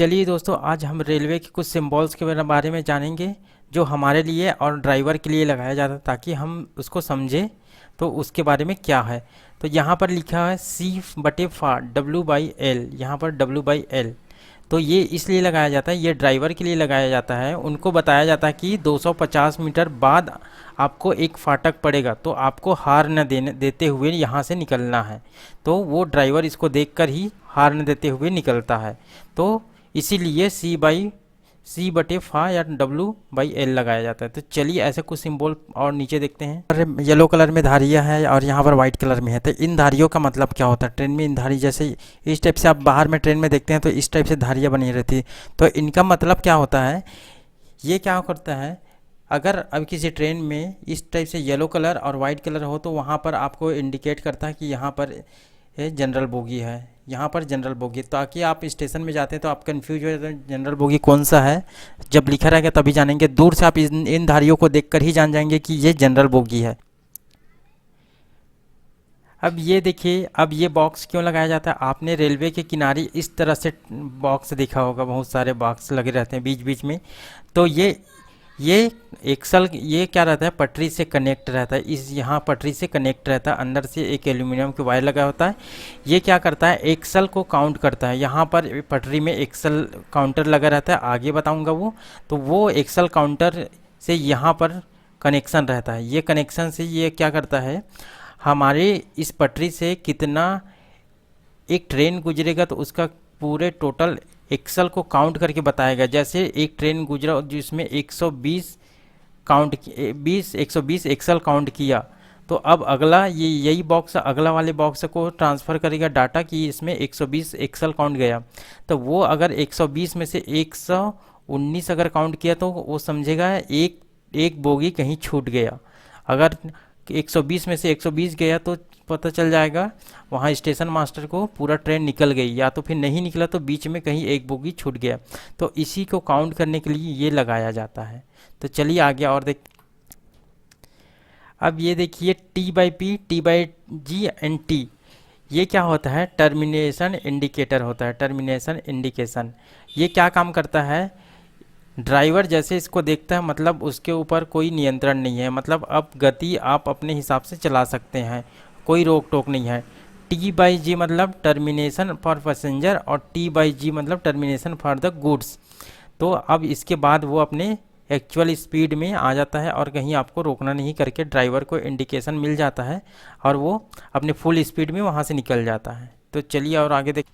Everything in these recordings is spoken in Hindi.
चलिए दोस्तों, आज हम रेलवे के कुछ सिंबल्स के बारे में जानेंगे जो हमारे लिए और ड्राइवर के लिए लगाया जाता है ताकि हम उसको समझें तो उसके बारे में क्या है। तो यहाँ पर लिखा है C/φ W/L, यहाँ पर W/L। तो ये इसलिए लगाया जाता है, ये ड्राइवर के लिए लगाया जाता है। उनको बताया जाता है कि 250 मीटर बाद आपको एक फाटक पड़ेगा, तो आपको हार्न देते हुए यहाँ से निकलना है। तो वो ड्राइवर इसको देखकर ही हार्न देते हुए निकलता है। तो इसीलिए C/φ या W/L लगाया जाता है। तो चलिए ऐसे कुछ सिंबल और नीचे देखते हैं। और येलो कलर में धारियाँ है और यहाँ पर वाइट कलर में है। तो इन धारियों का मतलब क्या होता है? ट्रेन में इन धारी जैसे इस टाइप से आप बाहर में ट्रेन में देखते हैं तो इस टाइप से धारियाँ बनी रहती है। तो इनका मतलब क्या होता है? ये क्या करता है, अगर अब किसी ट्रेन में इस टाइप से येलो कलर और वाइट कलर हो तो वहाँ पर आपको इंडिकेट करता है कि यहाँ पर ये जनरल बोगी है, यहाँ पर जनरल बोगी। ताकि आप स्टेशन में जाते हैं तो आप कंफ्यूज हो जाते हैं जनरल बोगी कौन सा है। जब लिखा रहेगा तभी जानेंगे, दूर से आप इन धारियों को देखकर ही जान जाएंगे कि ये जनरल बोगी है। अब ये देखिए, अब ये बॉक्स क्यों लगाया जाता है? आपने रेलवे के किनारे इस तरह से बॉक्स देखा होगा, बहुत सारे बॉक्स लगे रहते हैं बीच बीच में। तो ये एक्सल ये क्या रहता है, पटरी से कनेक्ट रहता है। इस यहाँ पटरी से कनेक्ट रहता है, अंदर से एक एल्यूमिनियम की वायर लगा होता है। ये क्या करता है, एक्सल को काउंट करता है। यहाँ पर पटरी में एक्सल काउंटर लगा रहता है, आगे बताऊँगा वो। तो वो एक्सल काउंटर से यहाँ पर कनेक्शन रहता है। ये कनेक्शन से ये क्या करता है, हमारे इस पटरी से कितना एक ट्रेन गुजरेगा तो उसका पूरे टोटल एक्सल को काउंट करके बताएगा। जैसे एक ट्रेन गुजरा जिसमें 120 120 एक्सल काउंट किया, तो अब अगला यही बॉक्स अगला वाले बॉक्स को ट्रांसफ़र करेगा डाटा कि इसमें 120 एक्सल काउंट गया। तो वो अगर 120 में से 119 अगर काउंट किया तो वो समझेगा एक बोगी कहीं छूट गया। अगर 120 में से 120 गया तो पता चल जाएगा वहाँ स्टेशन मास्टर को पूरा ट्रेन निकल गई, या तो फिर नहीं निकला तो बीच में कहीं एक बोगी छूट गया। तो इसी को काउंट करने के लिए ये लगाया जाता है। तो चलिए आगे और देख। अब ये देखिए T/P, T/G एंड T, ये क्या होता है? टर्मिनेशन इंडिकेटर होता है। टर्मिनेशन इंडिकेशन ये क्या काम करता है? ड्राइवर जैसे इसको देखता है, मतलब उसके ऊपर कोई नियंत्रण नहीं है, मतलब अब गति आप अपने हिसाब से चला सकते हैं, कोई रोक टोक नहीं है। T/G मतलब टर्मिनेशन फॉर पैसेंजर और T/G मतलब टर्मिनेशन फॉर द गुड्स। तो अब इसके बाद वो अपने एक्चुअल स्पीड में आ जाता है और कहीं आपको रोकना नहीं करके ड्राइवर को इंडिकेशन मिल जाता है और वो अपने फुल स्पीड में वहाँ से निकल जाता है। तो चलिए और आगे देख।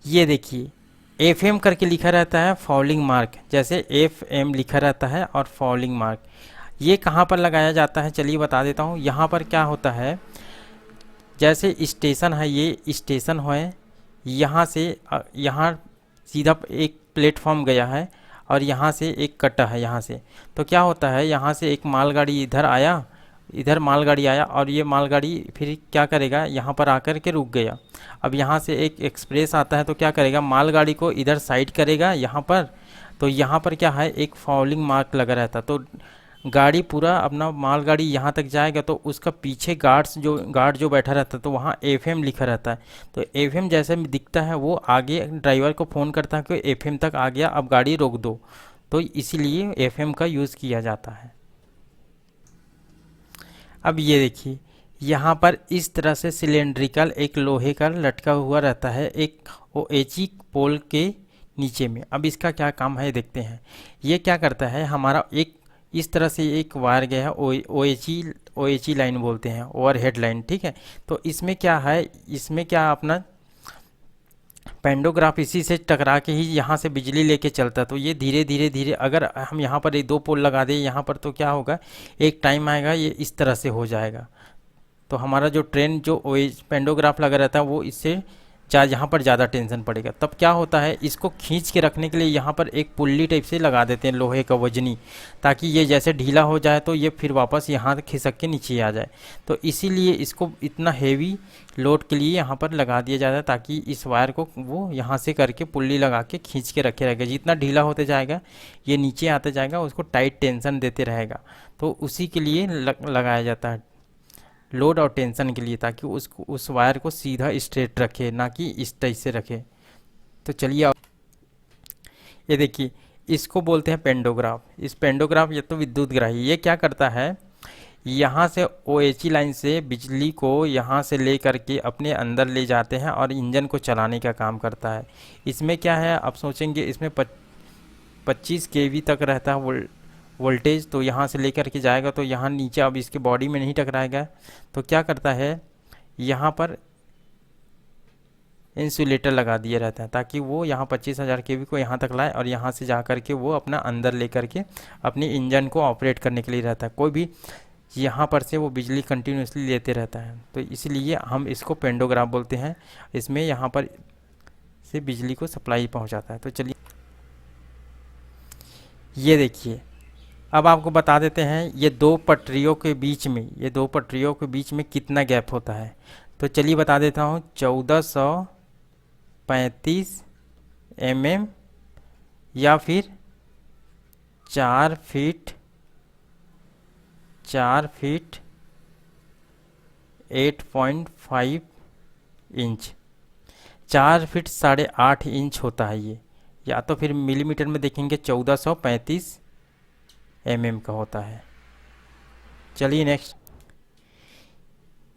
ये देखिए FM करके लिखा रहता है, फॉलिंग मार्क, जैसे FM लिखा रहता है और फॉलिंग मार्क। ये कहाँ पर लगाया जाता है चलिए बता देता हूँ। यहाँ पर क्या होता है, जैसे स्टेशन है, ये स्टेशन है, यहाँ से यहाँ सीधा एक प्लेटफॉर्म गया है और यहाँ से एक कटा है यहाँ से। तो क्या होता है, यहाँ से एक मालगाड़ी इधर मालगाड़ी आया और ये मालगाड़ी फिर क्या करेगा, यहाँ पर आकर के रुक गया। अब यहाँ से एक एक्सप्रेस आता है तो क्या करेगा, मालगाड़ी को इधर साइड करेगा यहाँ पर। तो यहाँ पर क्या है, एक फॉलिंग मार्क लगा रहता। तो गाड़ी पूरा अपना मालगाड़ी यहाँ तक जाएगा तो उसका पीछे गार्ड जो बैठा रहता है तो वहाँ FM लिखा रहता है। तो FM जैसे दिखता है वो आगे ड्राइवर को फ़ोन करता है कि FM तक आ गया, अब गाड़ी रोक दो। तो इसीलिए FM का यूज़ किया जाता है। अब ये देखिए यहाँ पर इस तरह से सिलेंड्रिकल एक लोहे का लटका हुआ रहता है एक OHE पोल के नीचे में। अब इसका क्या काम है देखते हैं। ये क्या करता है, हमारा एक इस तरह से एक वायर गया है, OHE लाइन बोलते हैं, ओवरहेड लाइन, ठीक है। तो इसमें क्या है, इसमें क्या अपना पेंडोग्राफ इसी से टकरा के ही यहाँ से बिजली लेके चलता है। तो ये धीरे धीरे धीरे अगर हम यहाँ पर एक 2 पोल लगा दें यहाँ पर तो क्या होगा, एक टाइम आएगा ये इस तरह से हो जाएगा। तो हमारा जो ट्रेन जो पेंडोग्राफ लगा रहता है वो इससे यहाँ पर ज़्यादा टेंशन पड़ेगा। तब क्या होता है, इसको खींच के रखने के लिए यहाँ पर एक पुल्ली टाइप से लगा देते हैं लोहे का वजनी, ताकि ये जैसे ढीला हो जाए तो ये फिर वापस यहाँ खिसक के नीचे आ जाए। तो इसीलिए इसको इतना हेवी लोड के लिए यहाँ पर लगा दिया जाता है ताकि इस वायर को वो यहाँ से करके पुल्ली लगा के खींच के रखे रहेगा। जितना ढीला होते जाएगा ये नीचे आते जाएगा, उसको टाइट टेंशन देते रहेगा। तो उसी के लिए लगाया जाता है, लोड और टेंशन के लिए, ताकि उस वायर को सीधा स्ट्रेट रखे, ना कि इस टाइप से रखे। तो चलिए ये देखिए, इसको बोलते हैं पेंडोग्राफ। इस पेंडोग्राफ ये तो विद्युत ग्राही, ये क्या करता है, यहाँ से OHE लाइन से बिजली को यहाँ से ले करके अपने अंदर ले जाते हैं और इंजन को चलाने का काम करता है। इसमें क्या है, आप सोचेंगे इसमें 25 kV तक रहता है वोल्टेज, तो यहाँ से लेकर के जाएगा तो यहाँ नीचे अब इसके बॉडी में नहीं टकराएगा। तो क्या करता है, यहाँ पर इंसुलेटर लगा दिया रहता है ताकि वो यहाँ 25,000 kV को यहाँ तक लाए और यहाँ से जा कर के वो अपना अंदर ले करके अपनी इंजन को ऑपरेट करने के लिए रहता है। कोई भी यहाँ पर से वो बिजली कंटिन्यूसली लेते रहता है, तो इसलिए हम इसको पेंडोग्राफ बोलते हैं। इसमें यहाँ पर से बिजली को सप्लाई पहुँचाता है। तो चलिए ये देखिए, अब आपको बता देते हैं ये दो पटरियों के बीच में कितना गैप होता है। तो चलिए बता देता हूँ, 1435 mm या फिर 4 फीट 8.5 इंच, 4 फीट 8.5 इंच होता है ये, या तो फिर मिलीमीटर में देखेंगे 1435 mm का होता है। चलिए नेक्स्ट,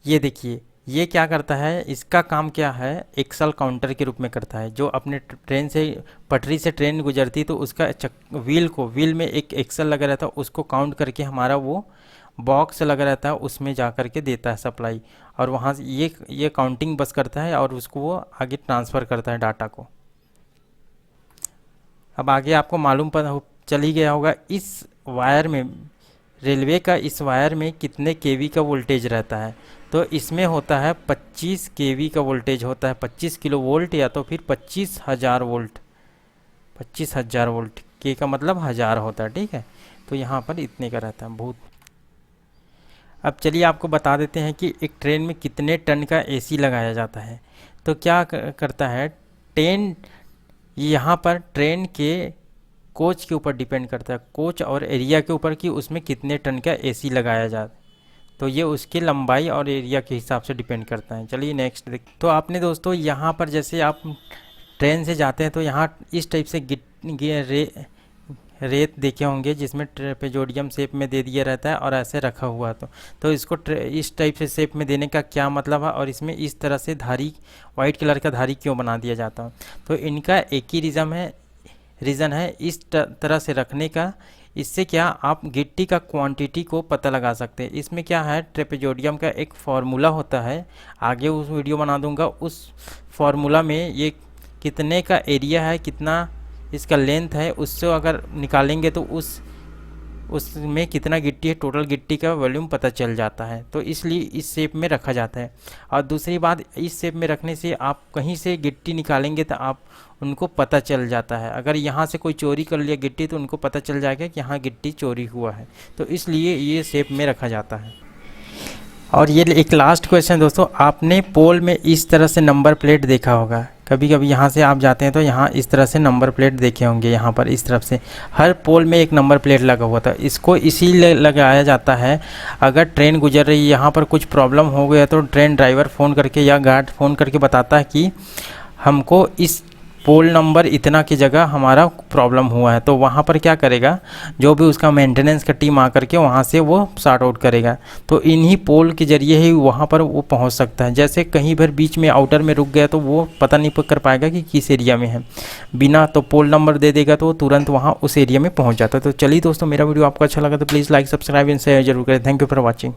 ये देखिए ये क्या करता है, इसका काम क्या है, एक्सल काउंटर के रूप में करता है। जो अपने ट्रेन से पटरी से ट्रेन गुजरती तो उसका व्हील में एक एक्सल लगा रहता है, उसको काउंट करके हमारा वो बॉक्स लगा रहता है, उसमें जा कर के देता है सप्लाई, और वहाँ से ये काउंटिंग बस करता है और उसको वो आगे ट्रांसफ़र करता है डाटा को। अब आगे आपको मालूम चल ही गया होगा, इस वायर में, रेलवे का इस वायर में कितने केवी का वोल्टेज रहता है। तो इसमें होता है 25 केवी का वोल्टेज होता है, 25 किलो वोल्ट या तो फिर 25,000 वोल्ट। 25,000 वोल्ट, के का मतलब 1000 होता है, ठीक है। तो यहाँ पर इतने का रहता है बहुत। अब चलिए आपको बता देते हैं कि एक ट्रेन में कितने टन का AC लगाया जाता है। तो क्या करता है, यहाँ पर ट्रेन के कोच के ऊपर डिपेंड करता है, कोच और एरिया के ऊपर कि उसमें कितने टन का AC लगाया जाता है। तो ये उसकी लंबाई और एरिया के हिसाब से डिपेंड करता है। चलिए नेक्स्ट देख, तो आपने दोस्तों यहाँ पर जैसे आप ट्रेन से जाते हैं तो यहाँ इस टाइप से रेत देखे होंगे जिसमें ट्रेपेजोडियम शेप में दे दिया रहता है और ऐसे रखा हुआ। तो इसको इस टाइप से शेप में देने का क्या मतलब है, और इसमें इस तरह से धारी, वाइट कलर का धारी क्यों बना दिया जाता है। तो इनका एक ही रीज़न है इस तरह से रखने का। इससे क्या आप गिट्टी का क्वांटिटी को पता लगा सकते हैं। इसमें क्या है, ट्रेपेजोडियम का एक फार्मूला होता है, आगे उस वीडियो बना दूंगा। उस फार्मूला में ये कितने का एरिया है, कितना इसका लेंथ है, उससे अगर निकालेंगे तो उसमें कितना गिट्टी है, टोटल गिट्टी का वॉल्यूम पता चल जाता है। तो इसलिए इस शेप में रखा जाता है। और दूसरी बात, इस शेप में रखने से आप कहीं से गिट्टी निकालेंगे तो आप उनको पता चल जाता है। अगर यहाँ से कोई चोरी कर लिया गिट्टी तो उनको पता चल जाएगा कि यहाँ गिट्टी चोरी हुआ है। तो इसलिए ये शेप में रखा जाता है। और ये एक लास्ट क्वेश्चन दोस्तों, आपने पोल में इस तरह से नंबर प्लेट देखा होगा। कभी कभी यहाँ से आप जाते हैं तो यहाँ इस तरह से नंबर प्लेट देखे होंगे। यहाँ पर इस तरफ से हर पोल में एक नंबर प्लेट लगा हुआ था। इसको इसीलिए लगाया जाता है, अगर ट्रेन गुजर रही है, यहाँ पर कुछ प्रॉब्लम हो गया तो ट्रेन ड्राइवर फ़ोन करके या गार्ड फ़ोन करके बताता है कि हमको इस पोल नंबर इतना की जगह हमारा प्रॉब्लम हुआ है। तो वहाँ पर क्या करेगा, जो भी उसका मेंटेनेंस का टीम आकर के वहाँ से वो सॉर्ट आउट करेगा। तो इन्हीं पोल के ज़रिए ही वहाँ पर वो पहुँच सकता है। जैसे कहीं पर बीच में आउटर में रुक गया तो वो पता नहीं कर पाएगा कि किस एरिया में है, बिना तो पोल नंबर दे देगा तो वो तुरंत वहाँ उस एरिया में पहुँच जाता है। तो चलिए दोस्तों, मेरा वीडियो आपको अच्छा लगा तो please like, subscribe and share जरूर करें। Thank you for watching.